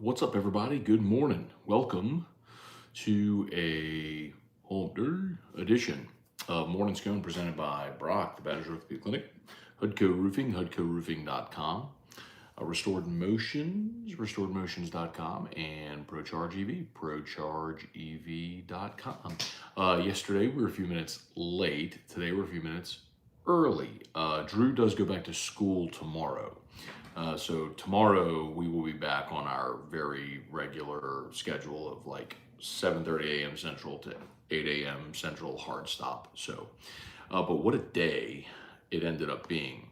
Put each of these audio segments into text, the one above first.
What's up, everybody? Good morning. Welcome to a home day edition of Morning Scone presented by Brock, the Badgers Orthopedic Clinic, Hudco Roofing, hudcoroofing.com, Restored Motions, restoredmotions.com, and ProCharge EV, prochargeev.com. Yesterday, we were a few minutes late. Today, we're a few minutes early. Drew does go back to school tomorrow. So tomorrow we will be back on our very regular schedule of like 7:30 a.m. Central to 8 a.m. Central hard stop. So, but what a day it ended up being.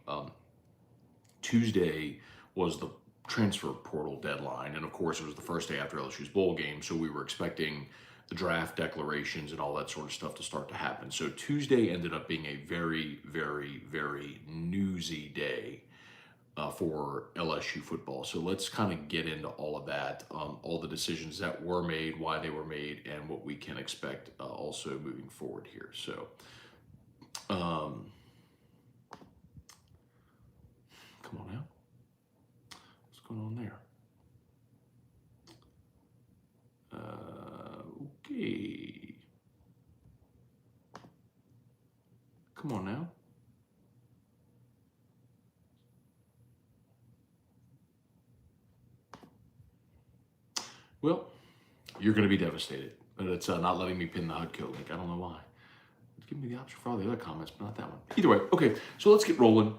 Tuesday was the transfer portal deadline, and of course it was the first day after LSU's bowl game, so we were expecting the draft declarations and all that sort of stuff to start to happen. So Tuesday ended up being a very, very, very newsy day for LSU football. So let's kind of get into all of that, all the decisions that were made, why they were made, and what we can expect also moving forward here. So come on now. What's going on there? Okay. Come on now. Well, you're going to be devastated, but it's not letting me pin the HUDCO link. I don't know why. It's giving me the option for all the other comments, but not that one. Either way, okay, so let's get rolling.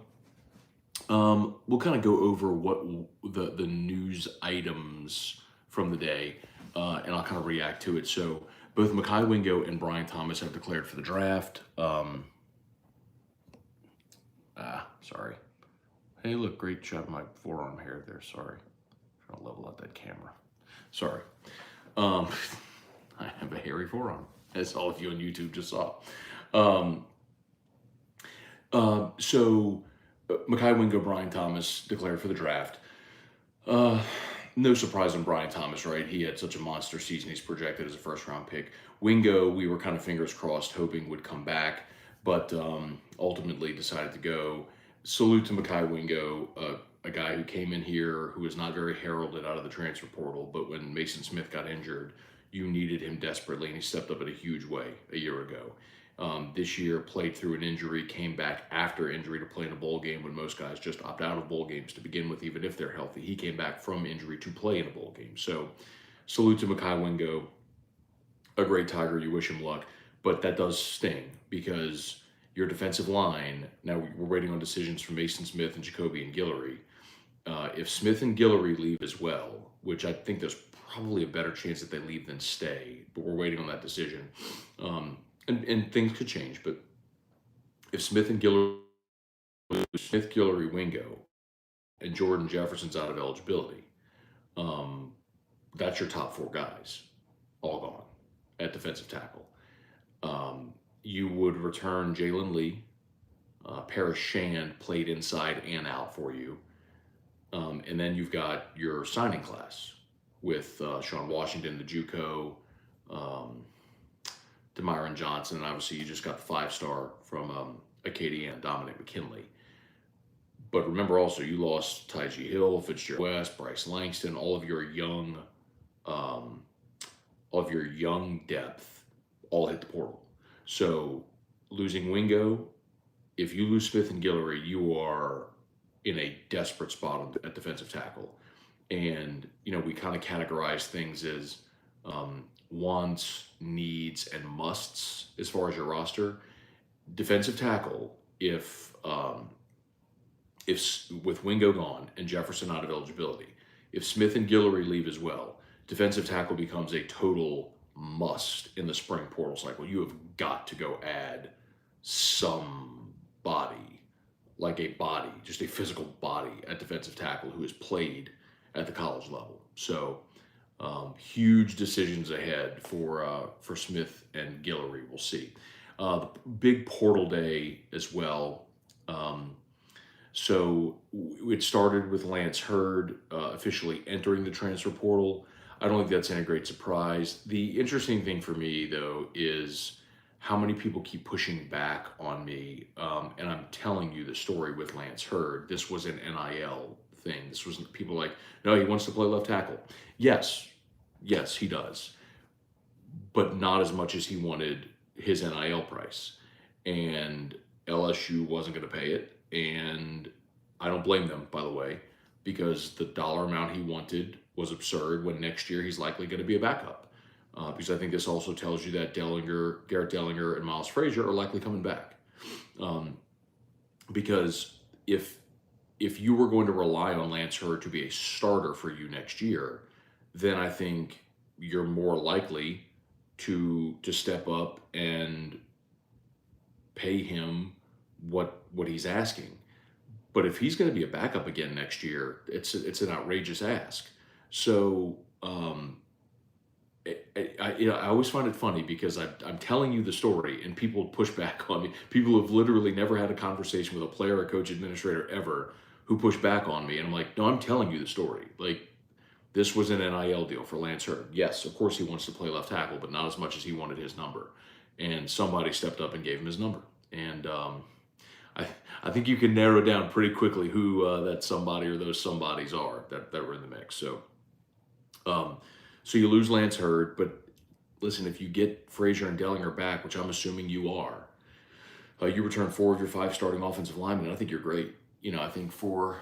We'll kind of go over what the news items from the day, and I'll kind of react to it. So both Mekhi Wingo and Brian Thomas have declared for the draft. Sorry. Hey, look, great job, my forearm hair there. Sorry. Trying to level out that camera. Sorry. I have a hairy forearm, as all of you on YouTube just saw. So Mekhi Wingo, Brian Thomas declared for the draft. No surprise in Brian Thomas, right? He had such a monster season. He's projected as a first-round pick. Wingo, we were kind of fingers crossed, hoping would come back, but ultimately decided to go. Salute to Mekhi Wingo, a guy who came in here who was not very heralded out of the transfer portal, but when Mason Smith got injured, you needed him desperately, and he stepped up in a huge way a year ago. This year, played through an injury, came back after injury to play in a bowl game when most guys just opt out of bowl games to begin with, even if they're healthy. He came back from injury to play in a bowl game. So salute to Mekhi Wingo, a great Tiger. You wish him luck, but that does sting because your defensive line, now we're waiting on decisions from Mason Smith and Jacoby and Guillory. If Smith and Guillory leave as well, which I think there's probably a better chance that they leave than stay, but we're waiting on that decision. And things could change, but if Smith, Guillory, Wingo, and Jordan Jefferson's out of eligibility, that's your top four guys, all gone at defensive tackle. You would return Jalen Lee. Paris Shand played inside and out for you. And then you've got your signing class with Sean Washington, the JUCO, Demyron Johnson, and obviously you just got the 5-star from Acadiana, Dominic McKinley. But remember also, you lost Tyjee Hill, Fitzgerald West, Bryce Langston, all of your young depth all hit the portal. So losing Wingo, if you lose Smith and Guillory, you are in a desperate spot at defensive tackle. And, you know, we kind of categorize things as wants, needs, and musts as far as your roster. Defensive tackle, if with Wingo gone and Jefferson out of eligibility, if Smith and Guillory leave as well, defensive tackle becomes a total must in the spring portal cycle. You have got to go add somebody, like a body, just a physical body at defensive tackle who has played at the college level. So huge decisions ahead for Smith and Guillory. We'll see. The big portal day as well. So it started with Lance Hurd officially entering the transfer portal. I don't think that's any great surprise. The interesting thing for me, though, is how many people keep pushing back on me. And I'm telling you the story with Lance Hurd. This was an NIL thing. This wasn't people like, no, he wants to play left tackle. Yes, yes, he does, but not as much as he wanted his NIL price. And LSU wasn't going to pay it. And I don't blame them, by the way, because the dollar amount he wanted was absurd when next year he's likely going to be a backup. Because I think this also tells you that Garrett Dellinger, and Miles Frazier are likely coming back. Because if you were going to rely on Lance Hurd to be a starter for you next year, then I think you're more likely to step up and pay him what he's asking. But if he's going to be a backup again next year, it's an outrageous ask. So I always find it funny because I'm telling you the story and people push back on me. People have literally never had a conversation with a player, a coach, administrator ever who push back on me. And I'm like, no, I'm telling you the story. Like, this was an NIL deal for Lance Hurd. Yes, of course he wants to play left tackle, but not as much as he wanted his number. And somebody stepped up and gave him his number. And I think you can narrow down pretty quickly who that somebody or those somebodies are that were in the mix. So you lose Lance Hurd, but listen, if you get Frazier and Dellinger back, which I'm assuming you are, you return 4 of your 5 starting offensive linemen. I think you're great. I think for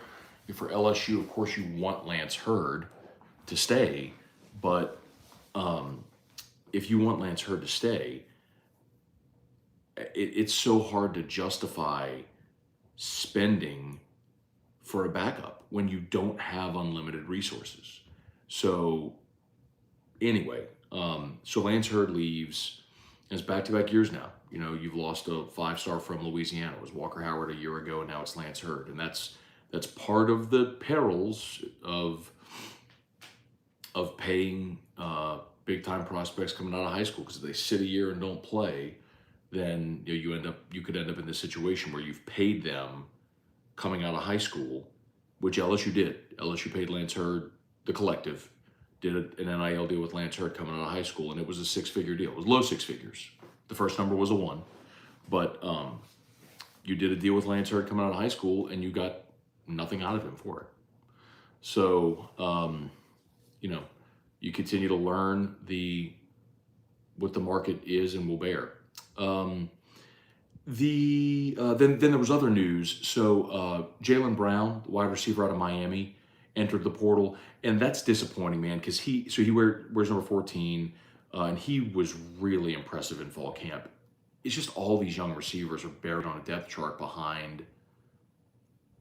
LSU, of course, you want Lance Hurd to stay, but if you want Lance Hurd to stay, it's so hard to justify spending for a backup when you don't have unlimited resources. So anyway, so Lance Hurd leaves. It's back-to-back years now. You've lost a 5-star from Louisiana. It was Walker Howard a year ago, and now it's Lance Hurd. And that's part of the perils of paying big-time prospects coming out of high school, because if they sit a year and don't play, then you could end up in this situation where you've paid them coming out of high school, which LSU did. LSU paid Lance Hurd, the collective, did an NIL deal with Lance Hurd coming out of high school, and it was a 6-figure deal. It was low 6 figures. The first number was a 1, but you did a deal with Lance Hurd coming out of high school, and you got nothing out of him for it. So, you continue to learn what the market is and will bear. Then there was other news. So Jaylen Brown, the wide receiver out of Miami, entered the portal, and that's disappointing, man, because he wears number 14, and he was really impressive in fall camp. It's just all these young receivers are buried on a depth chart behind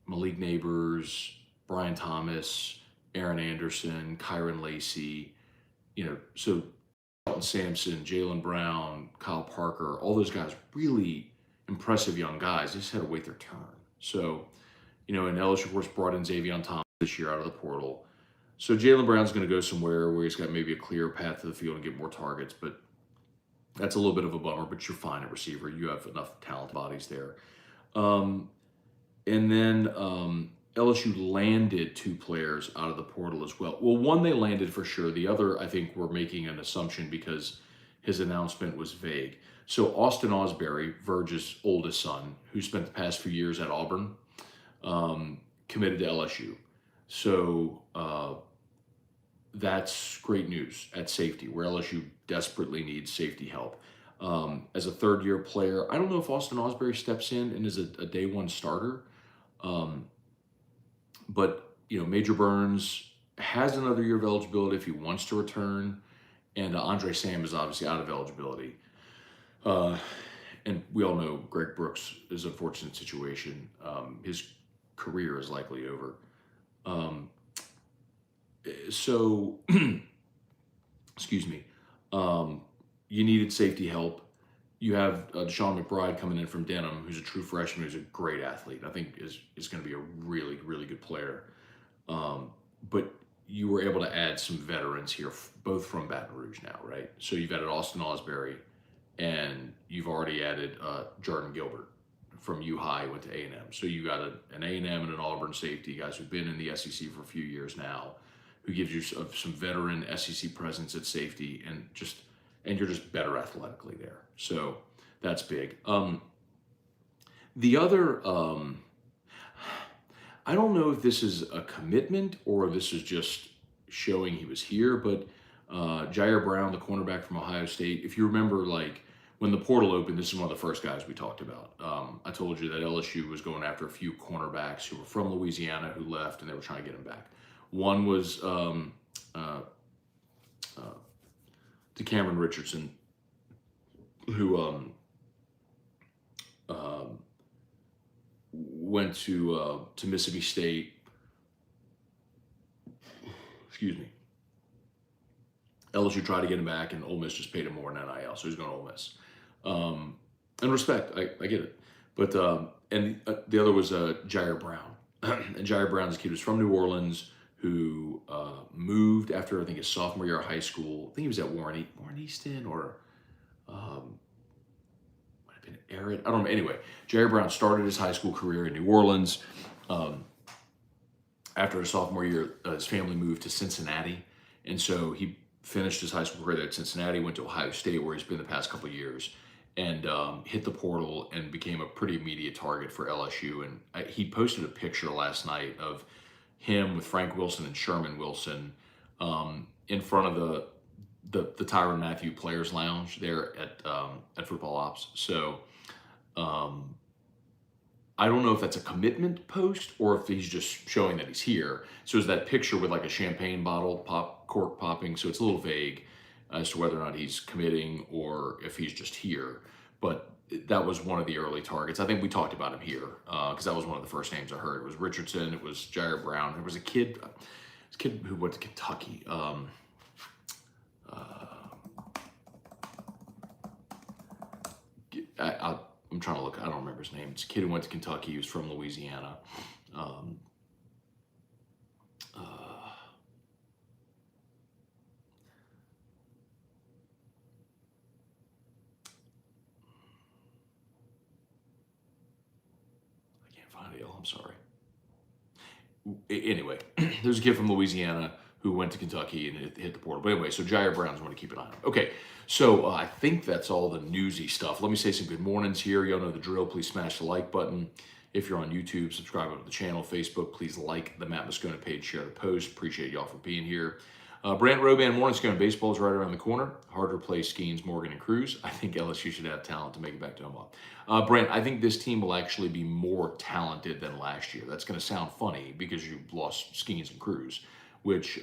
Malik Neighbors, Brian Thomas, Aaron Anderson, Kyron Lacey, so Shelton Sampson, Jaylen Brown, Kyle Parker, all those guys, really impressive young guys. They just had to wait their turn. So, and LSU, of course, brought in Xavion Thomas this year out of the portal. So Jaylen Brown's going to go somewhere where he's got maybe a clear path to the field and get more targets, but that's a little bit of a bummer, but you're fine at receiver. You have enough talent bodies there. And then LSU landed 2 players out of the portal as well. Well, one they landed for sure. The other, I think, we're making an assumption because his announcement was vague. So Austin Osbury, Verge's oldest son, who spent the past few years at Auburn, committed to LSU. So that's great news at safety, where LSU desperately needs safety help. As a third-year player, I don't know if Austin Osbury steps in and is a day one starter. But, Major Burns has another year of eligibility if he wants to return. And Andre Sam is obviously out of eligibility. And we all know Greg Brooks is an unfortunate situation. His career is likely over. So, excuse me, you needed safety help. You have Deshaun McBride coming in from Denham, who's a true freshman, who's a great athlete. I think is going to be a really, really good player. But you were able to add some veterans here, both from Baton Rouge now, right? So you've added Austin Osbury, and you've already added Jordan Gilbert from U-High, went to A&M. So you got an A&M and an Auburn safety, guys who've been in the SEC for a few years now, who gives you some veteran SEC presence at safety, and you're just better athletically there. So that's big. The other, I don't know if this is a commitment or this is just showing he was here, but Jair Brown, the cornerback from Ohio State, if you remember, like when the portal opened, this is one of the first guys we talked about. I told you that LSU was going after a few cornerbacks who were from Louisiana who left, and they were trying to get him back. One was uh, Cameron Richardson, who went to Mississippi State. Excuse me. LSU tried to get him back, and Ole Miss just paid him more in NIL, so he's going to Ole Miss. And respect, I get it. But the other was Jair Brown, and Jair Brown's kid was from New Orleans, who moved after I think his sophomore year of high school. I think he was at Warren Easton or might have been Arrett. I don't know. Anyway, Jair Brown started his high school career in New Orleans. After his sophomore year, his family moved to Cincinnati, and so he finished his high school career there at Cincinnati, went to Ohio State, where he's been the past couple of years, and hit the portal and became a pretty immediate target for LSU. And he posted a picture last night of him with Frank Wilson and Sherman Wilson in front of the Tyrann Mathieu Players Lounge there at Football Ops. So I don't know if that's a commitment post or if he's just showing that he's here. So is that picture with like a champagne bottle cork popping? So it's a little vague as to whether or not he's committing or if he's just here. But that was one of the early targets. I think we talked about him here because that was one of the first names I heard. It was Richardson. It was Jair Brown. There was a kid who went to Kentucky. I'm trying to look. I don't remember his name. It's a kid who went to Kentucky. He was from Louisiana. I'm sorry. Anyway, there's a kid from Louisiana who went to Kentucky and hit the portal. But anyway, so Jair Brown's one to keep an eye on. Okay, so I think that's all the newsy stuff. Let me say some good mornings here. Y'all know the drill. Please smash the like button. If you're on YouTube, subscribe to the channel. Facebook, please like the Matt Moscona page, share the post. Appreciate y'all for being here. Brant Roban, morning Scone baseball is right around the corner. Harder play Skeens, Morgan, and Cruz. I think LSU should have talent to make it back to Omaha. Brant, I think this team will actually be more talented than last year. That's going to sound funny because you lost Skeens and Cruz, which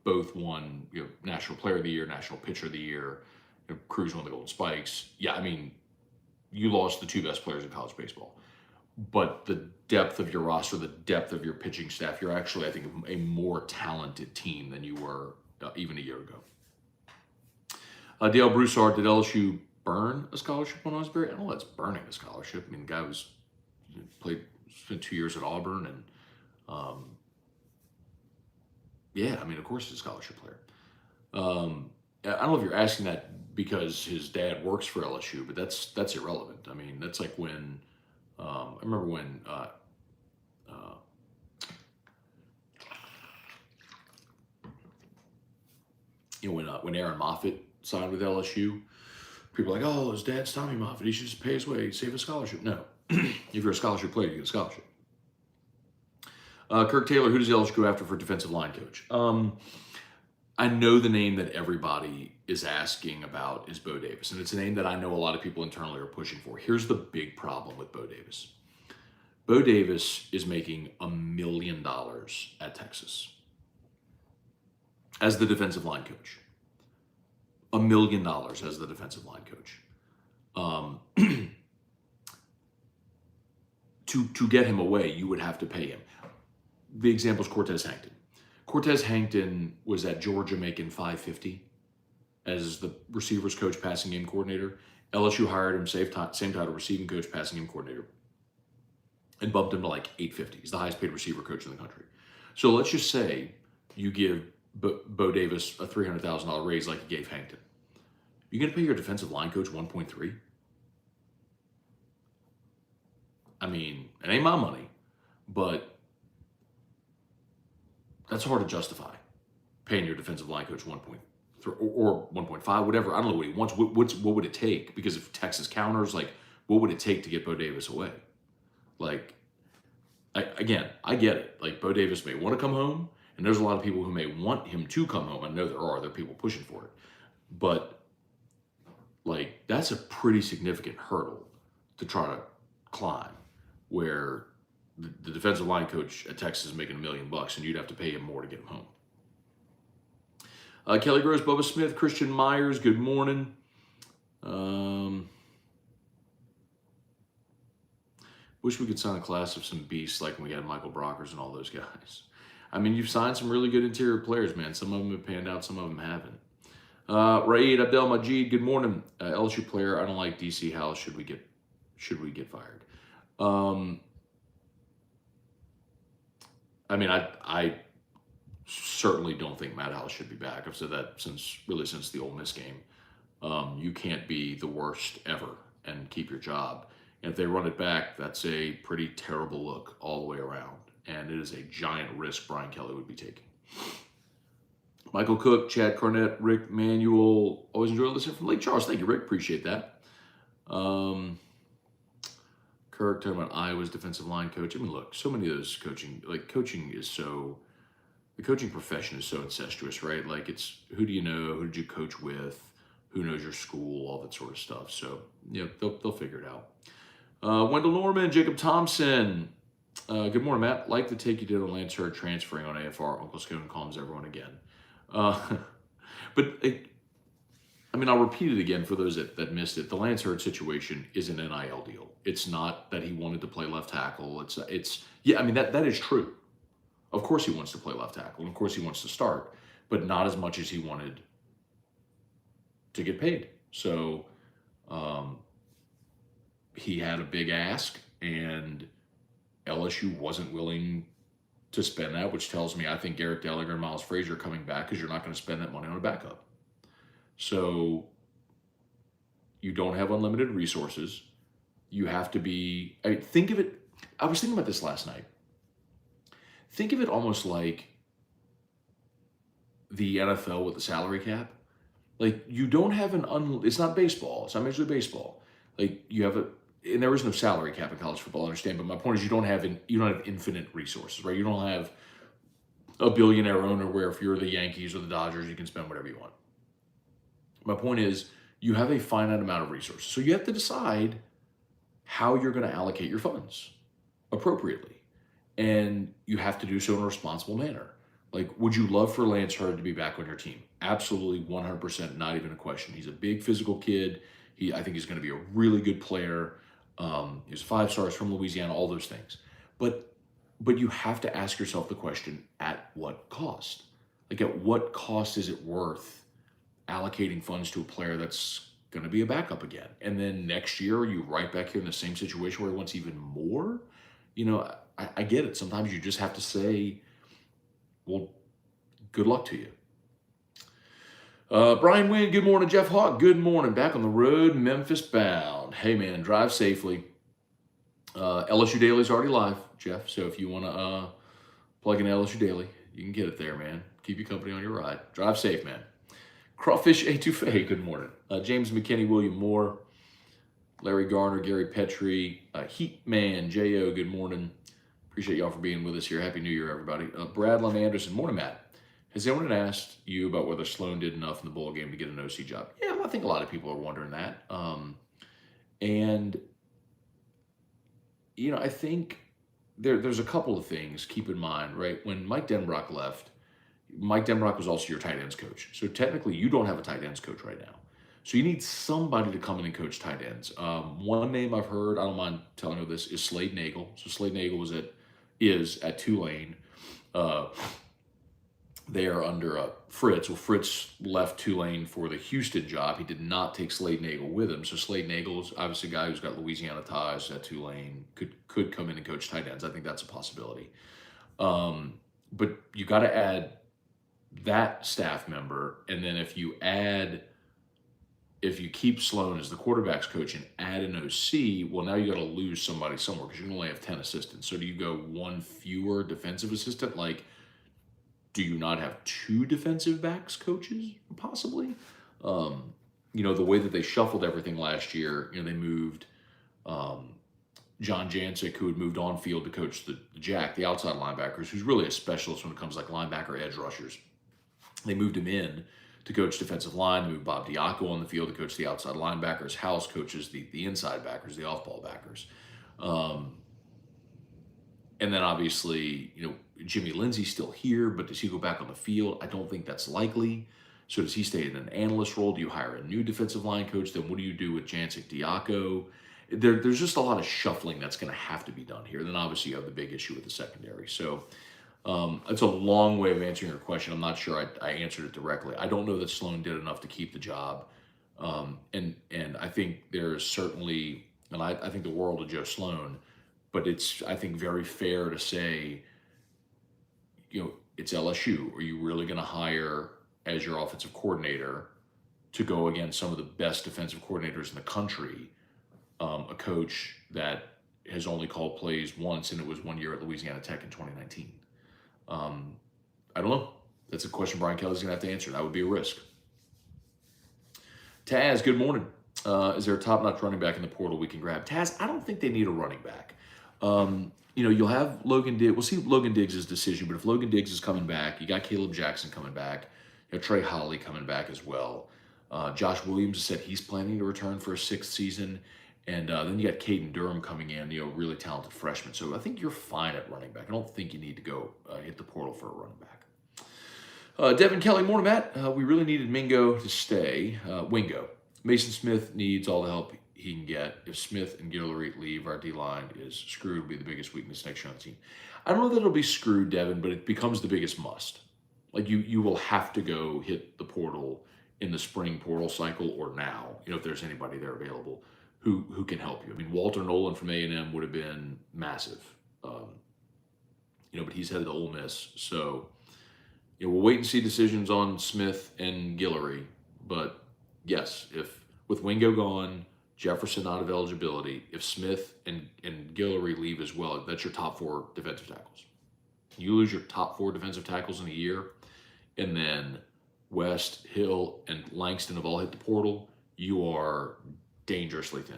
both won National Player of the Year, National Pitcher of the Year. Cruz won the Golden Spikes. Yeah, I mean, you lost the two best players in college baseball. But the depth of your roster, the depth of your pitching staff, you're actually, I think, a more talented team than you were even a year ago. Dale Broussard, did LSU burn a scholarship on Osbury? I don't know that's burning a scholarship. I mean, the guy spent 2 years at Auburn, and yeah, I mean, of course he's a scholarship player. I don't know if you're asking that because his dad works for LSU, but that's irrelevant. I mean, that's like when I remember when when Aaron Moffitt signed with LSU, people were like, oh, his dad's Tommy Moffitt. He should just pay his way, save a scholarship. No, if you're a scholarship player, you get a scholarship. Kirk Taylor, who does LSU go after for defensive line coach? I know the name that everybody is asking about is Bo Davis, and it's a name that I know a lot of people internally are pushing for. Here's the big problem with Bo Davis. Bo Davis is making $1 million at Texas as the defensive line coach. $1 million as the defensive line coach. To get him away, you would have to pay him. The example is Cortez Hankton. Cortez Hankton was at Georgia making $550 as the receivers coach, passing game coordinator. LSU hired him, same title, receiving coach, passing game coordinator, and bumped him to like $850. He's the highest paid receiver coach in the country. So let's just say you give Bo Davis a $300,000 raise like you gave Hankton. You're going to pay your defensive line coach $1.3? I mean, it ain't my money, but that's hard to justify, paying your defensive line coach 1.3 or 1.5, whatever. I don't know what he wants. What would it take? Because if Texas counters, like, what would it take to get Bo Davis away? Like, I get it. Like, Bo Davis may want to come home, and there's a lot of people who may want him to come home. I know there are people pushing for it, but like, that's a pretty significant hurdle to try to climb, where the defensive line coach at Texas is making $1 million, and you'd have to pay him more to get him home. Kelly Gross, Bubba Smith, Christian Myers, good morning. Wish we could sign a class of some beasts like when we had Michael Brockers and all those guys. I mean, you've signed some really good interior players, man. Some of them have panned out, some of them haven't. Raid Abdel Majid, good morning. LSU player, I don't like DC. How should we get fired? I mean, I certainly don't think Matt House should be back. I've said that since the Ole Miss game. You can't be the worst ever and keep your job. And if they run it back, that's a pretty terrible look all the way around. And it is a giant risk Brian Kelly would be taking. Michael Cook, Chad Cornett, Rick Manuel. Always enjoy listening from Lake Charles. Thank you, Rick. Appreciate that. Kirk talking about Iowa's defensive line coach. I mean, look, so many of those coaching is so, the coaching profession is so incestuous, right? Like, it's who do you know, who did you coach with, who knows your school, all that sort of stuff. So, yeah, they'll figure it out. Wendell Norman, Jacob Thompson. Good morning, Matt. Like the take you did on Lance Hurd transferring on AFR. Uncle Scone calms everyone again. But I mean, I'll repeat it again for those that missed it. The Lance Hurd situation is an NIL deal. It's not that he wanted to play left tackle. It's yeah, I mean, that is true. Of course he wants to play left tackle, and of course he wants to start, but not as much as he wanted to get paid. So he had a big ask, and LSU wasn't willing to spend that, which tells me I think Garrett Dellinger and Miles Frazier are coming back because you're not going to spend that money on a backup. So you don't have unlimited resources. You have to be, think of it, I was thinking about this last night. Think of it almost like the NFL with the salary cap. Like, you don't have it's not baseball. It's not Major League Baseball. Like, you have and there is no salary cap in college football, I understand, but my point is you don't have infinite resources, right? You don't have a billionaire owner where if you're the Yankees or the Dodgers, you can spend whatever you want. My point is you have a finite amount of resources. So you have to decide how you're going to allocate your funds appropriately. And you have to do so in a responsible manner. Like, would you love for Lance Hurd to be back on your team? Absolutely, 100%, not even a question. He's a big physical kid. I think he's going to be a really good player. He's 5 stars from Louisiana, all those things. But you have to ask yourself the question, at what cost? Like, at what cost is it worth allocating funds to a player that's going to be a backup again? And then next year, are you right back here in the same situation where he wants even more? You know, I get it. Sometimes you just have to say, well, good luck to you. Brian Wynn, good morning. Jeff Hawk, good morning. Back on the road, Memphis bound. Hey, man, drive safely. LSU Daily's already live, Jeff. So if you want to plug in LSU Daily, you can get it there, man. Keep you company on your ride. Drive safe, man. Crawfish Etouffee, good morning. James McKinney, William Moore, Larry Garner, Gary Petrie, Heatman, J.O., good morning. Appreciate y'all for being with us here. Happy New Year, everybody. Bradlin Anderson, morning, Matt. Has anyone asked you about whether Sloan did enough in the bowl game to get an OC job? Yeah, I think a lot of people are wondering that. And, you know, I think there's a couple of things keep in mind, right? When Mike Denbrock left, Mike Denbrock was also your tight ends coach. So technically, you don't have a tight ends coach right now. So you need somebody to come in and coach tight ends. One name I've heard, I don't mind telling you this, is Slade Nagel. So Slade Nagel is at Tulane. They are under Fritz. Well, Fritz left Tulane for the Houston job. He did not take Slade Nagel with him. So Slade Nagel is obviously a guy who's got Louisiana ties at Tulane, could come in and coach tight ends. I think that's a possibility. But you got to add that staff member. And then if you keep Sloan as the quarterback's coach and add an OC, well, now you got to lose somebody somewhere because you can only have 10 assistants. So do you go one fewer defensive assistant? Like, do you not have 2 defensive backs coaches? Possibly. You know, the way that they shuffled everything last year, you know, they moved John Jancic, who had moved on field to coach the Jack, the outside linebackers, who's really a specialist when it comes to like linebacker edge rushers. They moved him in to coach defensive line. They moved Bob Diaco on the field to coach the outside linebackers. House coaches the inside backers, the off-ball backers. And then obviously, Jimmy Lindsey's still here, but does he go back on the field? I don't think that's likely. So does he stay in an analyst role? Do you hire a new defensive line coach? Then what do you do with Jancic, Diaco? There's just a lot of shuffling that's going to have to be done here. Then obviously you have the big issue with the secondary. So it's a long way of answering your question. I'm not sure I answered it directly. I don't know that Sloan did enough to keep the job. And I think there's certainly, and I think the world of Joe Sloan, but it's, I think, very fair to say, it's LSU. Are you really going to hire as your offensive coordinator to go against some of the best defensive coordinators in the country, a coach that has only called plays once, and it was 1 year at Louisiana Tech in 2019? I don't know. That's a question Brian Kelly's going to have to answer. That would be a risk. Taz, good morning. Is there a top-notch running back in the portal we can grab? Taz, I don't think they need a running back. You'll have Logan Diggs. We'll see Logan Diggs' decision, but if Logan Diggs is coming back, you got Caleb Jackson coming back, you have Trey Holly coming back as well. Josh Williams has said he's planning to return for a sixth season. And then you got Caden Durham coming in, really talented freshman. So I think you're fine at running back. I don't think you need to go hit the portal for a running back. Devin Kelly, morning, Matt. We really needed Wingo to stay. Wingo. Mason Smith needs all the help he can get. If Smith and Guillory leave, our D-line is screwed. Will be the biggest weakness next year on the team. I don't know that it'll be screwed, Devin, but it becomes the biggest must. Like you will have to go hit the portal in the spring portal cycle or now, if there's anybody there available who can help you. I mean, Walter Nolan from A&M would have been massive, but he's headed to Ole Miss. So, we'll wait and see decisions on Smith and Guillory. But yes, if with Wingo gone, Jefferson out of eligibility, if Smith and Guillory leave as well, that's your top 4 defensive tackles. You lose your top 4 defensive tackles in a year, and then West, Hill, and Langston have all hit the portal, you are dangerously thin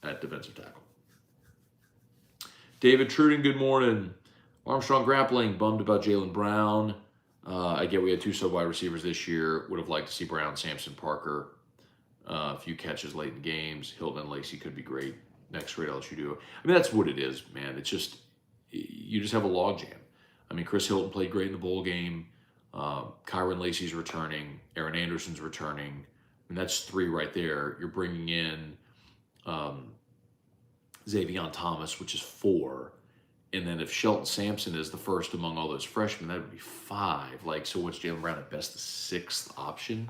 at defensive tackle. David Truding, good morning. Armstrong Grappling, bummed about Jaylen Brown. I get we had 2 sub-wide receivers this year. Would have liked to see Brown, Sampson, Parker. A few catches late in games. Hilton and Lacey could be great. Next great LSU duo. I mean, that's what it is, man. It's just, you just have a logjam. I mean, Chris Hilton played great in the bowl game. Kyron Lacey's returning. Aaron Anderson's returning. And that's 3 right there. You're bringing in Xavier Thomas, which is 4. And then if Shelton Sampson is the first among all those freshmen, that would be 5. So what's Jaylen Brown at best? The 6th option?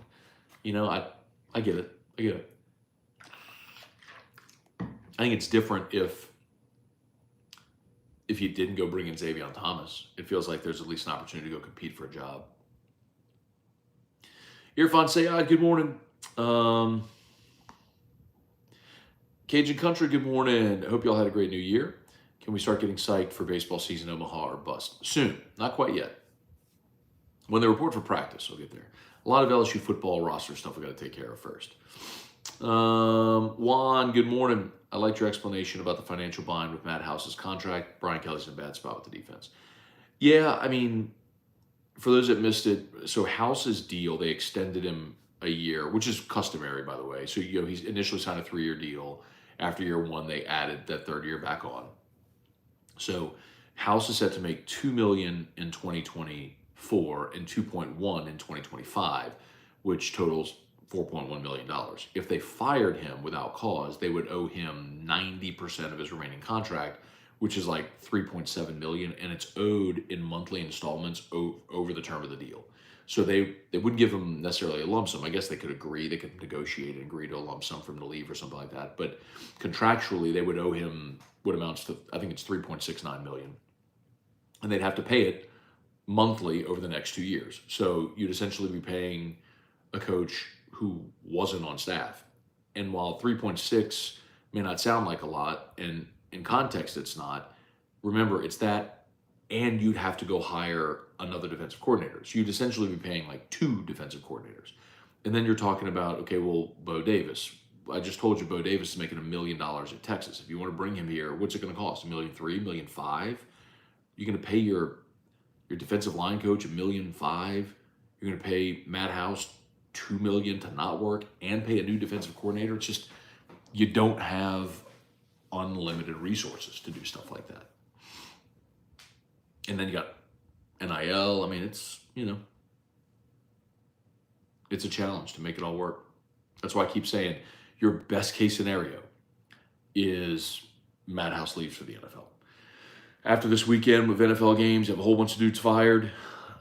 I get it. I think it's different if you didn't go bring in Xavier Thomas. It feels like there's at least an opportunity to go compete for a job. Irfan Sayad, good morning. Cajun Country, good morning. I hope y'all had a great new year. Can we start getting psyched for baseball season, Omaha or bust? Soon. Not quite yet. When they report for practice, we'll get there. A lot of LSU football roster stuff we got to take care of first. Juan, good morning. I liked your explanation about the financial bind with Matt House's contract. Brian Kelly's in a bad spot with the defense. Yeah, I mean, for those that missed it, so House's deal, they extended him a year, which is customary, by the way. So, he's initially signed a 3-year deal. After year 1, they added that 3rd year back on. So House is set to make $2 million in 2024 and $2.1 in 2025, which totals $4.1 million. If they fired him without cause, they would owe him 90% of his remaining contract, which is like $3.7 million, and it's owed in monthly installments over the term of the deal. So they wouldn't give him necessarily a lump sum. I guess they could negotiate and agree to a lump sum from the leave or something like that. But contractually, they would owe him what amounts to, I think it's $3.69 million. And they'd have to pay it monthly over the next 2 years. So you'd essentially be paying a coach who wasn't on staff. And while 3.6 may not sound like a lot, and in context it's not, remember it's that, and you'd have to go hire another defensive coordinator. So you'd essentially be paying like 2 defensive coordinators. And then you're talking about, okay, well, Bo Davis, I just told you Bo Davis is making $1 million at Texas. If you want to bring him here, what's it going to cost? $1.3 million, $1.5 million? You're going to pay your defensive line coach $1.5 million. You're going to pay Matt House $2 million to not work and pay a new defensive coordinator. It's just, you don't have unlimited resources to do stuff like that. And then you got NIL. I mean, it's, it's a challenge to make it all work. That's why I keep saying your best case scenario is Matt House leaves for the NFL. After this weekend with NFL games, you have a whole bunch of dudes fired,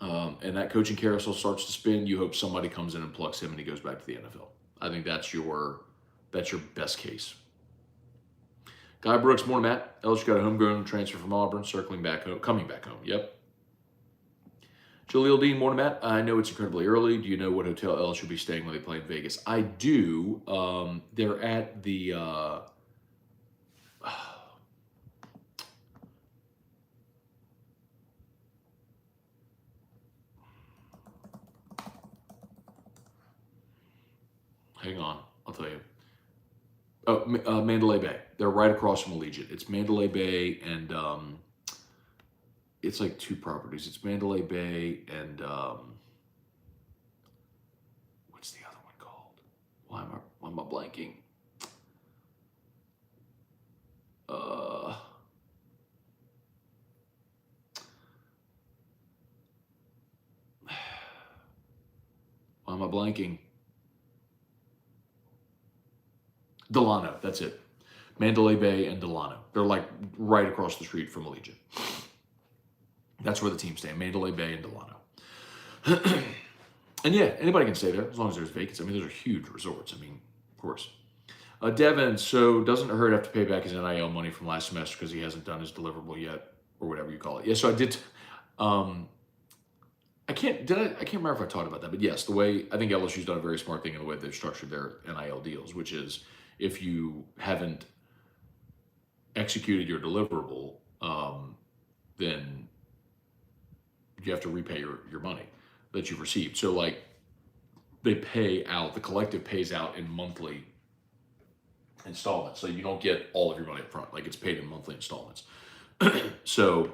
and that coaching carousel starts to spin. You hope somebody comes in and plucks him and he goes back to the NFL. I think that's your best case. Guy Brooks, morning, Matt. LSU got a homegrown transfer from Auburn, coming back home. Yep. Jaleel Dean, morning, Matt. I know it's incredibly early. Do you know what hotel LSU will be staying when they play in Vegas? I do. They're at the hang on, I'll tell you. Oh, Mandalay Bay. They're right across from Allegiant. It's Mandalay Bay and it's like two properties. It's Mandalay Bay and what's the other one called? Why am I blanking? Why am I blanking? Delano, that's it. Mandalay Bay and Delano. They're like right across the street from Allegiant. That's where the team's staying, Mandalay Bay and Delano. And yeah, anybody can stay there as long as there's vacancy. I mean, those are huge resorts. I mean, of course. Devin, so doesn't Hurd have to pay back his NIL money from last semester because he hasn't done his deliverable yet, or whatever you call it? Yeah, so I did. I can't remember if I talked about that, but yes, the way I think LSU's done a very smart thing in the way they've structured their NIL deals, which is if you haven't executed your deliverable, then you have to repay your money that you've received. So like they pay out, the collective pays out in monthly installments. So you don't get all of your money up front, like it's paid in monthly installments. So,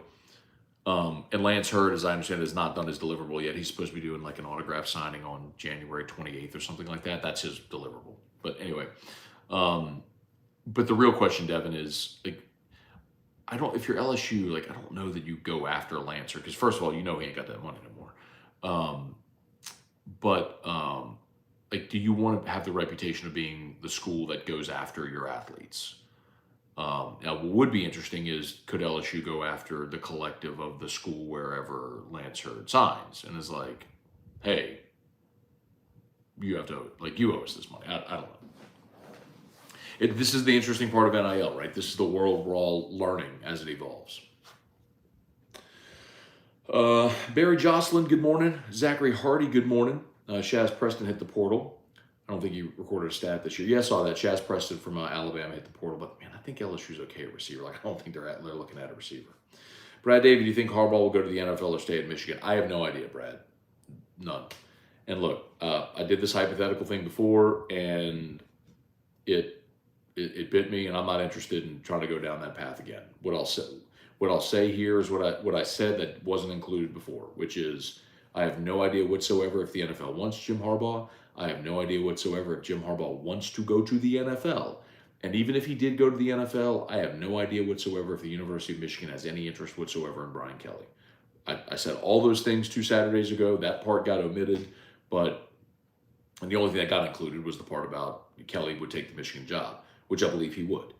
and Lance Hurd, as I understand, has not done his deliverable yet. He's supposed to be doing like an autograph signing on January 28th or something like that. That's his deliverable. But anyway, but the real question, Devin, is like, if you're LSU, like, I don't know that you go after Lancer because first of all, he ain't got that money anymore. Like, do you want to have the reputation of being the school that goes after your athletes? Now, what would be interesting is could LSU go after the collective of the school wherever Lance Hurd signs and is like, hey, you have to, like, you owe us this money. I don't know. This is the interesting part of NIL, right? This is the world we're all learning as it evolves. Barry Jocelyn, good morning. Zachary Hardy, good morning. Shaz Preston hit the portal. I don't think he recorded a stat this year. Yeah, I saw that. Shaz Preston from Alabama hit the portal, but man, I think LSU's okay at receiver. Like, I don't think they're looking at a receiver. Brad David, do you think Harbaugh will go to the NFL or stay at Michigan? I have no idea, Brad. None. And look, I did this hypothetical thing before, and it bit me, and I'm not interested in trying to go down that path again. What I'll say here is what I said that wasn't included before, which is I have no idea whatsoever if the NFL wants Jim Harbaugh. I have no idea whatsoever if Jim Harbaugh wants to go to the NFL. And even if he did go to the NFL, I have no idea whatsoever if the University of Michigan has any interest whatsoever in Brian Kelly. I said all those things 2 Saturdays ago. That part got omitted, and the only thing that got included was the part about Kelly would take the Michigan job, which I believe he would.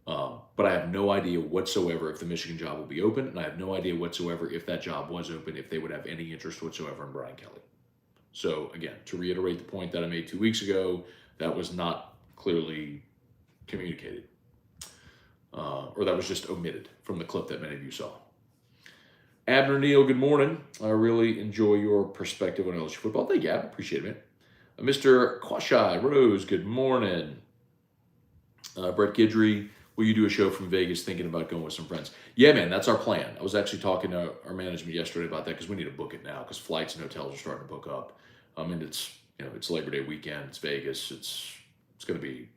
But I have no idea whatsoever if the Michigan job will be open, and I have no idea whatsoever if that job was open, if they would have any interest whatsoever in Brian Kelly. So again, to reiterate the point that I made 2 weeks ago, that was not clearly communicated, or that was just omitted from the clip that many of you saw. Abner Neal, good morning. I really enjoy your perspective on LSU football. Thank you, Ab. Appreciate it, man. Mr. Quashai Rose, good morning. Brett Gidry, will you do a show from Vegas thinking about going with some friends? Yeah, man, that's our plan. I was actually talking to our management yesterday about that because we need to book it now because flights and hotels are starting to book up. And it's Labor Day weekend. It's Vegas. It's going to be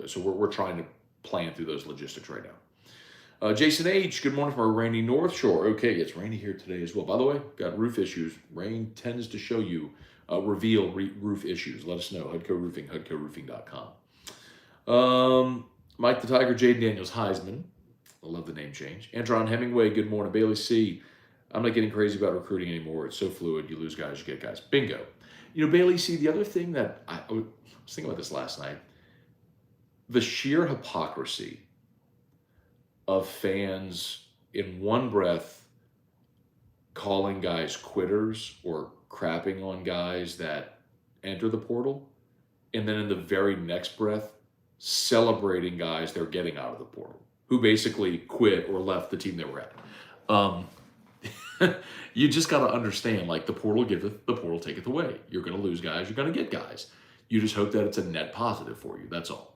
So we're trying to plan through those logistics right now. Jason H., good morning from our rainy North Shore. Okay, it's rainy here today as well. By the way, got roof issues. Rain tends to show you, reveal roof issues. Let us know. HUDCO Roofing, HUDCOroofing.com. Mike the Tiger, Jaden Daniels, Heisman. I love the name change. Andron Hemingway, good morning. Bailey C., I'm not getting crazy about recruiting anymore. It's so fluid. You lose guys, you get guys. Bingo. Bailey C., the other thing that I was thinking about this last night, the sheer hypocrisy of fans in one breath calling guys quitters or crapping on guys that enter the portal, and then in the very next breath celebrating guys they're getting out of the portal who basically quit or left the team they were at. You just got to understand, like, the portal giveth, the portal taketh away. You're going to lose guys, you're going to get guys. You just hope that it's a net positive for you. That's all.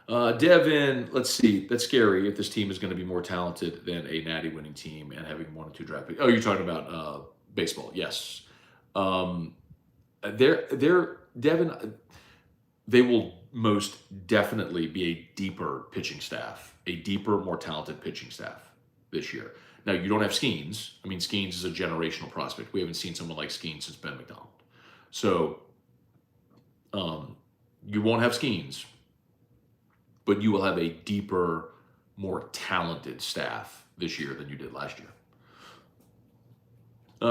Devin, let's see. That's scary if this team is going to be more talented than a natty winning team and having 1 or 2 draft picks. Oh, you're talking about baseball. Yes. Devin, they will most definitely be a deeper pitching staff, a deeper, more talented pitching staff this year. Now, you don't have Skeens. I mean, Skeens is a generational prospect. We haven't seen someone like Skeens since Ben McDonald. So you won't have Skeens, but you will have a deeper, more talented staff this year than you did last year.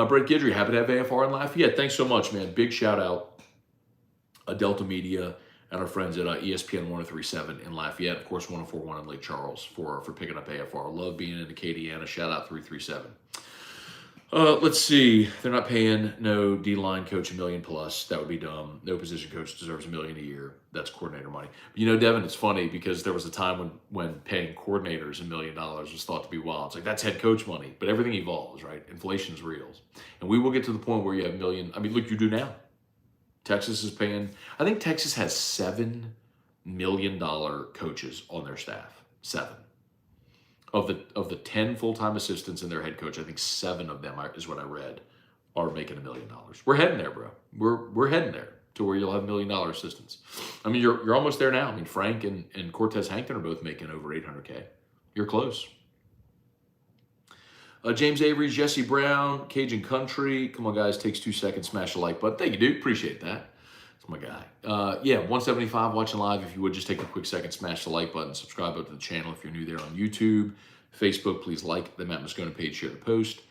Brett Guidry, happy to have AFR in Lafayette. Thanks so much, man. Big shout out, Delta Media and our friends at ESPN 1037 in Lafayette. Of course, 1041 in Lake Charles for picking up AFR. Love being in Acadiana. Shout out 337. Let's see. They're not paying no D-line coach $1 million plus. That would be dumb. No position coach deserves $1 million a year. That's coordinator money. But Devin, it's funny because there was a time when paying coordinators $1 million was thought to be wild. It's like, that's head coach money. But everything evolves, right? Inflation's real. And we will get to the point where you have $1 million. I mean, look, you do now. Texas is paying, I think Texas has $7 million coaches on their staff. 7. Of the 10 full-time assistants and their head coach, I think 7 of them is what I read are making $1 million. We're heading there, bro. We're heading there to where you'll have $1 million assistants. I mean, you're almost there now. I mean, Frank and Cortez Hankton are both making over $800K. You're close. James Avery, Jesse Brown, Cajun Country. Come on, guys. Takes 2 seconds. Smash the like button. Thank you, dude. Appreciate that. That's my guy. 175 watching live. If you would, just take a quick second, smash the like button, subscribe up to the channel if you're new there on YouTube. Facebook, please like the Matt Moscona page, share the post.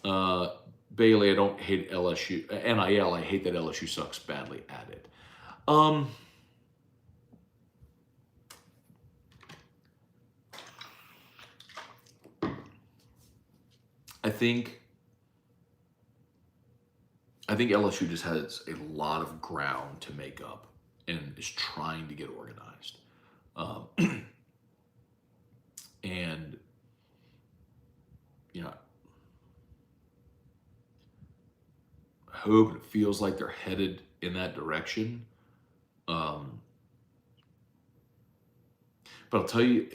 Bailey, I don't hate LSU. NIL, I hate that LSU sucks badly at it. I think LSU just has a lot of ground to make up and is trying to get organized. And, I hope it feels like they're headed in that direction. But I'll tell you,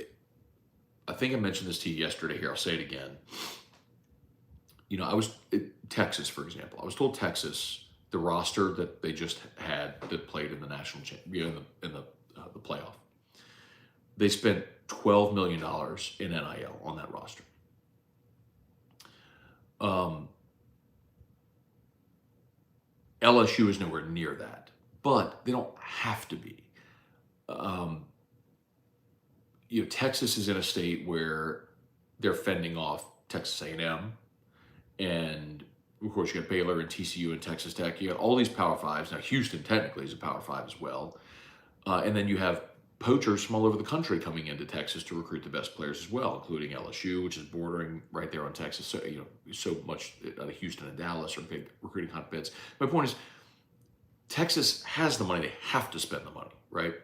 I think I mentioned this to you yesterday here. I'll say it again. Texas, for example. I was told Texas, the roster that they just had that played in the national in the playoff, they spent $12 million in NIL on that roster. LSU is nowhere near that, but they don't have to be. Texas is in a state where they're fending off Texas A&M. And, of course, you got Baylor and TCU and Texas Tech. You got all these Power Fives. Now, Houston technically is a Power Five as well. And then you have poachers from all over the country coming into Texas to recruit the best players as well, including LSU, which is bordering right there on Texas. So, so much out of Houston and Dallas are big recruiting hotbeds. My point is, Texas has the money. They have to spend the money, right?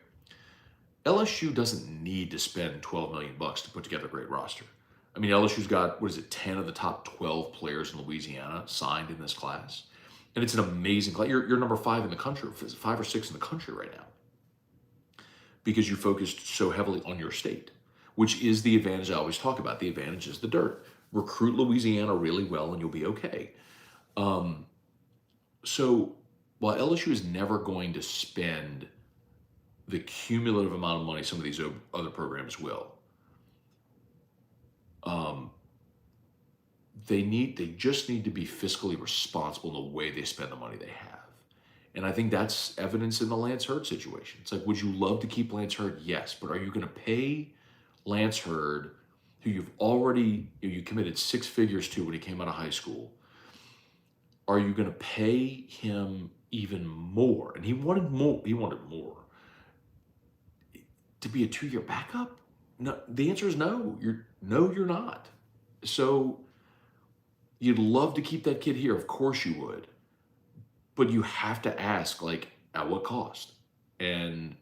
LSU doesn't need to spend $12 million to put together a great roster. I mean, LSU's got, 10 of the top 12 players in Louisiana signed in this class. And it's an amazing class. You're number 5 in the country, 5 or 6 in the country right now. Because you focused so heavily on your state, which is the advantage I always talk about. The advantage is the dirt. Recruit Louisiana really well and you'll be okay. So while LSU is never going to spend the cumulative amount of money some of these other programs will. They just need to be fiscally responsible in the way they spend the money they have. And I think that's evidence in the Lance Hurd situation. It's like, would you love to keep Lance Hurd? Yes. But are you going to pay Lance Hurd, who you committed 6 figures to when he came out of high school? Are you going to pay him even more? And he wanted more. He wanted more. To be a 2-year backup? No. The answer is no. You're not. So you'd love to keep that kid here. Of course you would. But you have to ask, like, at what cost? And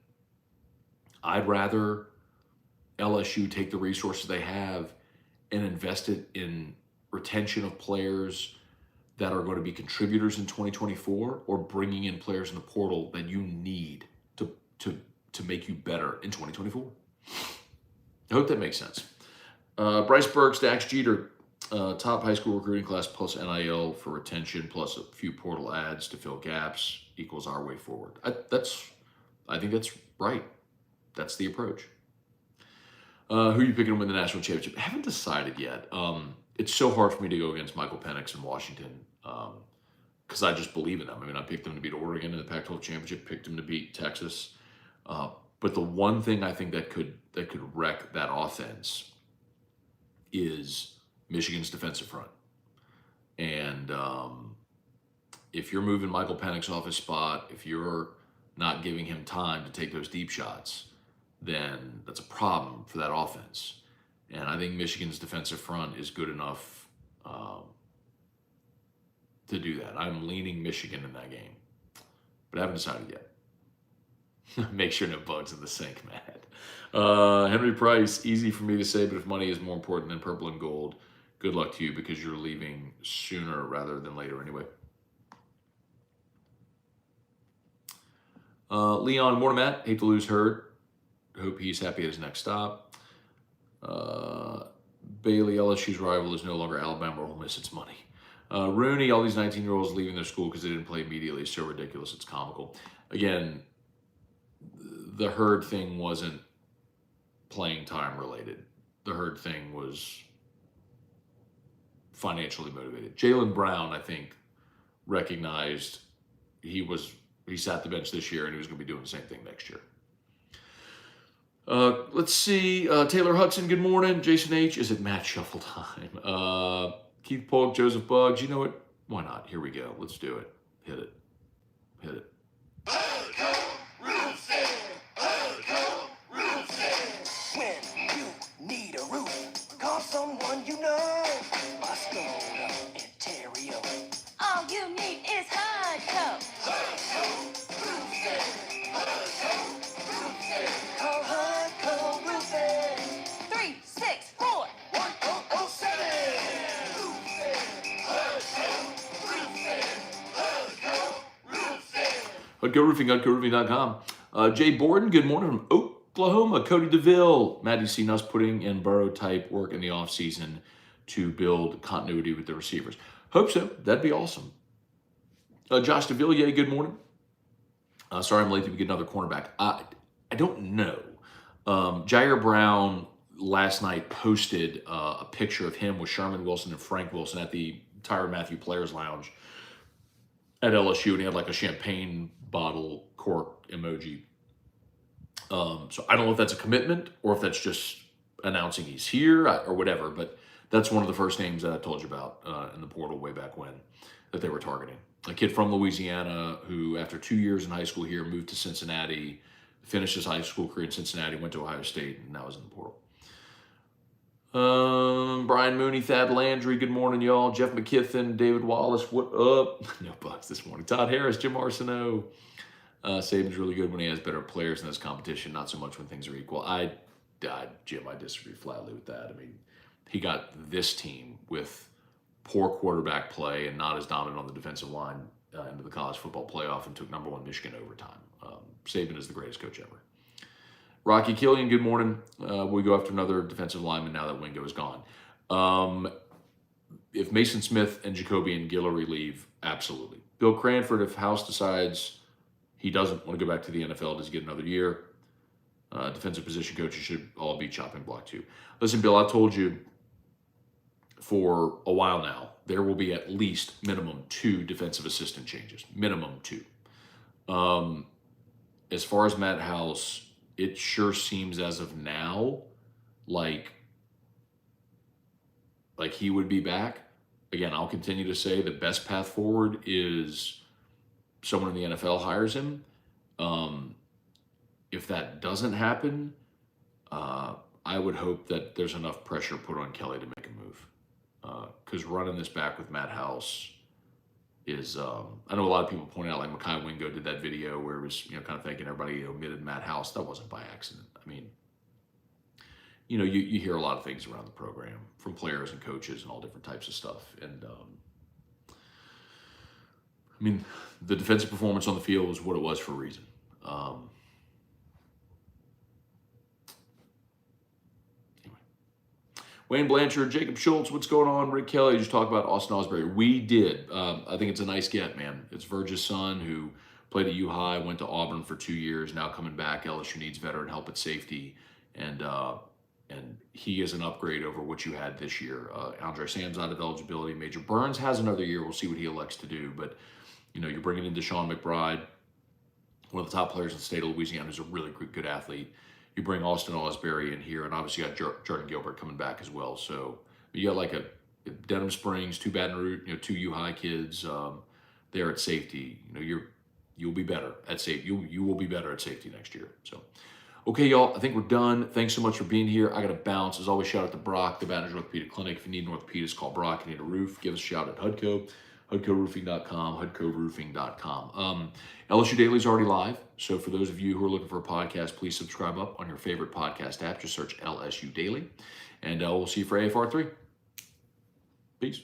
I'd rather LSU take the resources they have and invest it in retention of players that are going to be contributors in 2024, or bringing in players in the portal that you need to make you better in 2024. I hope that makes sense. Bryce Burks, Dax Jeter, top high school recruiting class plus NIL for retention plus a few portal ads to fill gaps equals our way forward. I think that's right. That's the approach. Who are you picking to win the national championship? I haven't decided yet. It's so hard for me to go against Michael Penix in Washington because I just believe in them. I mean, I picked them to beat Oregon in the Pac-12 championship, picked them to beat Texas. But the one thing I think that could wreck that offense is Michigan's defensive front. And if you're moving Michael Penix off his spot, if you're not giving him time to take those deep shots, then that's a problem for that offense. And I think Michigan's defensive front is good enough to do that. I'm leaning Michigan in that game, but I haven't decided yet. Make sure no bugs in the sink, Matt. Henry Price, easy for me to say, but if money is more important than purple and gold, good luck to you because you're leaving sooner rather than later anyway. Leon, morning, Matt. Hate to lose Hurd. Hope he's happy at his next stop. Bailey, LSU's rival is no longer Alabama or Ole Miss. It's money. Rooney, all these 19-year-olds leaving their school because they didn't play immediately is so ridiculous. It's comical. Again, the Hurd thing wasn't playing time related. The Hurd thing was financially motivated. Jaylen Brown, I think, recognized he sat the bench this year and he was going to be doing the same thing next year. Let's see. Taylor Hudson, good morning. Jason H., is it Matt Shuffle time? Keith Polk, Joseph Buggs. You know what? Why not? Here we go. Let's do it. Hit it. Hit it. When you need a roof, call someone you know. My Scone, Ontario. All you need is Hudco. Call Hudco Roofing. 364. 1007. HudcoRoofing.com. Jay Borden, good morning from Oklahoma. Cody DeVille, Matt, you seen us putting in Burrow-type work in the offseason to build continuity with the receivers? Hope so. That'd be awesome. Josh DeVilliers, good morning. Sorry I'm late to get another cornerback. I don't know. Jair Brown last night posted a picture of him with Sherman Wilson and Frank Wilson at the Tyrann Mathieu Players Lounge at LSU, and he had like a champagne bottle cork emoji. So I don't know if that's a commitment or if that's just announcing he's here or whatever, but that's one of the first names that I told you about in the portal way back when that they were targeting. A kid from Louisiana who, after 2 years in high school here, moved to Cincinnati, finished his high school career in Cincinnati, went to Ohio State, and now is in the portal. Brian Mooney, Thad Landry, good morning, y'all. Jeff McKithen, David Wallace, what up? No bugs this morning. Todd Harris, Jim Arsenault. Saban's really good when he has better players in this competition, not so much when things are equal. Jim, I disagree flatly with that. I mean, he got this team with poor quarterback play and not as dominant on the defensive line into the college football playoff and took number 1 Michigan overtime. Saban is the greatest coach ever. Rocky Killian, good morning. We go after another defensive lineman now that Wingo is gone. If Mason Smith and Jacoby and Guillory leave, absolutely. Bill Cranford, if House decides he doesn't want to go back to the NFL, does he get another year? Defensive position coaches should all be chopping block too. Listen, Bill, I've told you for a while now, there will be at least minimum 2 defensive assistant changes. Minimum 2. As far as Matt House, it sure seems as of now like he would be back. Again, I'll continue to say the best path forward is someone in the NFL hires him. If that doesn't happen, I would hope that there's enough pressure put on Kelly to make a move. Because running this back with Matt House is, I know a lot of people point out, like Mekhi Wingo did that video where it was, kind of thinking everybody omitted Matt House. That wasn't by accident. I mean, you hear a lot of things around the program from players and coaches and all different types of stuff. And, I mean, the defensive performance on the field was what it was for a reason. Wayne Blanchard, Jacob Schultz, what's going on? Rick Kelly, just talk about Austin Osbury. We did. I think it's a nice get, man. It's Verge's son who played at U-High, went to Auburn for 2 years, now coming back. LSU needs veteran help at safety, and he is an upgrade over what you had this year. Andre Sam's out of eligibility. Major Burns has another year. We'll see what he elects to do. But, you're bringing in Deshaun McBride, one of the top players in the state of Louisiana, who's a really good athlete. You bring Austin Osbury in here, and obviously you got Jordan Gilbert coming back as well. So you got like a Denham Springs, 2 Baton Rouge, 2 U-High kids there at safety. You'll be better at safety. You will be better at safety next year. So, okay, y'all, I think we're done. Thanks so much for being here. I got to bounce. As always, shout out to Brock, the Baton Rouge Orthopedic Clinic. If you need an orthopedist, call Brock. If you need a roof, give us a shout at HUDCO. HUDCOroofing.com, HUDCOroofing.com. LSU Daily is already live, so for those of you who are looking for a podcast, please subscribe up on your favorite podcast app. Just search LSU Daily, and we'll see you for AFR 3. Peace.